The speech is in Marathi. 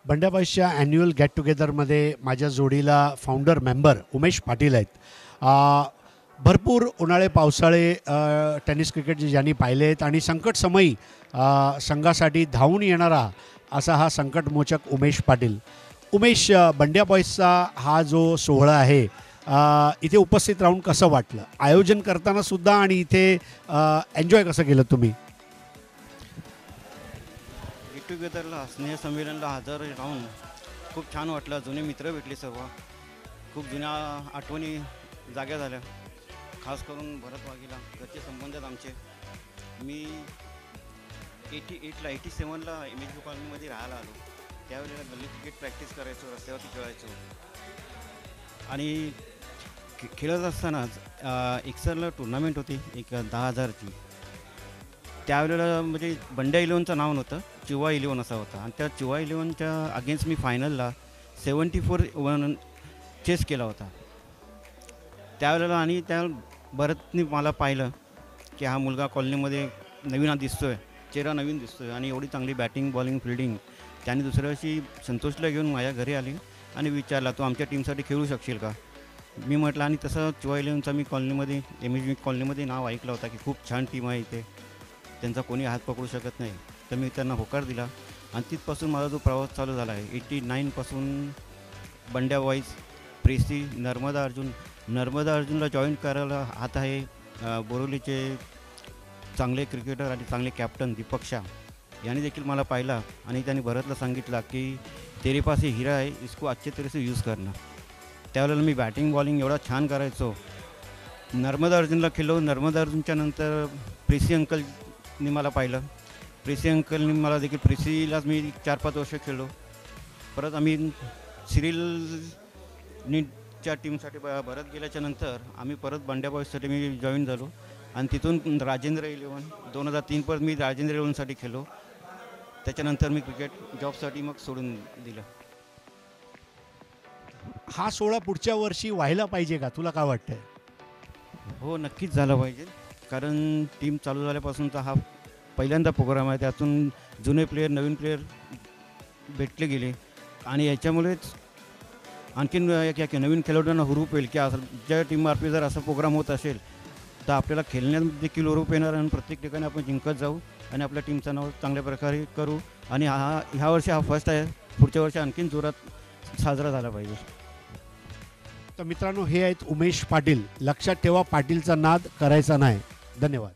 बंड्या बॉईजच्या ॲन्युअल गेट टुगेदरमध्ये माझ्या जोडीला फाउंडर मेंबर उमेश पाटील आहेत. भरपूर उन्हाळे पावसाळे टेनिस क्रिकेट ज्यांनी पाहिले आहेत आणि संकटसमयी संघासाठी धावून येणारा असा हा संकटमोचक उमेश पाटील. उमेश, बंड्या बॉईजचा हा जो सोहळा आहे इथे उपस्थित राहून कसं वाटलं, आयोजन करताना सुद्धा आणि इथे एन्जॉय कसं केलं तुम्ही? गेट टुगेदरला स्नेहसंमेलनला हजर राहून खूप छान वाटलं. जुने मित्र भेटले, सर्व खूप जुन्या आठवणी जाग्या झाल्या. खास करून भरत वाघेला घरचे संबंध आहेत आमचे. मी 87ला MHB कॉलनीमध्ये राहायला आलो. त्यावेळेला गल्ली क्रिकेट प्रॅक्टिस करायचो, रस्त्यावरती खेळायचो आणि खेळत असतानाच एक्सरला टुर्नामेंट होती एक 10,000ची. त्यावेळेला म्हणजे बंड्या 11चं नाव नव्हतं, चिवा 11 असा होता आणि त्या चिवा 11च्या अगेन्स्ट मी फायनलला 74 चेस केला होता त्यावेळेला. आणि त्या भरतने मला पाहिलं की हा मुलगा कॉलनीमध्ये नवीन दिसतो आहे, चेहरा नवीन दिसतो आहे आणि एवढी चांगली बॅटिंग बॉलिंग फील्डिंग. त्याने दुसऱ्या वर्षी संतोषला घेऊन माझ्या घरी आली आणि विचारला, तू आमच्या टीमसाठी खेळू शकशील का? मी म्हटलं. आणि तसं चिवा 11चा मी कॉलनीमध्ये MHB कॉलनीमध्ये नाव ऐकलं होता की खूप छान टीम आहे इथे, त्यांचा कोणी हात पकडू शकत नाही. तर मी त्यांना होकार दिला आणि तिथपासून माझा जो प्रवास चालू झाला आहे 89पासून बंड्या बॉईज, प्रेसी, नर्मदा अर्जुनला जॉईन करायला हात आहे बोरिवलीचे चांगले क्रिकेटर आणि चांगले कॅप्टन दीपक शाह यांनी देखील मला पाहिला आणि त्यांनी भरतला सांगितलं की तेरे पास हे हिरा आहे, इसको अच्छे तरह से यूज करना. त्यावेळेला मी बॅटिंग बॉलिंग एवढा छान करायचो. नर्मदा अर्जुनला खेळलो. नर्मदा अर्जुनच्या नंतर प्रेसी अंकलनी मला पाहिलं. प्रेसी अंकलनी मला देखील, प्रेसीलाच मी 4-5 वर्ष खेळलो. परत आम्ही सिरिलच्या टीमसाठी भरत गेल्याच्या नंतर आम्ही परत बंड्या बॉईजसाठी मी जॉईन झालो आणि तिथून राजेंद्र 11 2003 परत मी राजेंद्र 11साठी खेळलो. त्याच्यानंतर मी क्रिकेट जॉबसाठी मग सोडून दिलं. हा सोहळा पुढच्या वर्षी व्हायला पाहिजे का, तुला काय वाटतंय? हो, नक्कीच झालं पाहिजे, कारण टीम चालू झाल्यापासूनचा हा पहिल्यांदा प्रोग्राम आहे. त्यातून जुने प्लेयर, नवीन प्लेयर भेटले गेले आणि याच्यामुळेच आणखीन नवीन खेळाडूंना हुरूप येईल की असं ज्या टीममार्फे जर असा प्रोग्राम होत असेल तर आपल्याला खेळण्यात देखील हुरूप येणार आणि प्रत्येक ठिकाणी आपण जिंकत जाऊ आणि आपल्या टीमचं नाव चांगल्या प्रकारे करू. आणि ह्या वर्षी हा फर्स्ट आहे, पुढच्या वर्षी आणखीन जोरात साजरा झाला पाहिजे. तर मित्रांनो, हे आहेत उमेश पाटील. लक्षात ठेवा, पाटीलचा नाद करायचा नाही. धन्यवाद.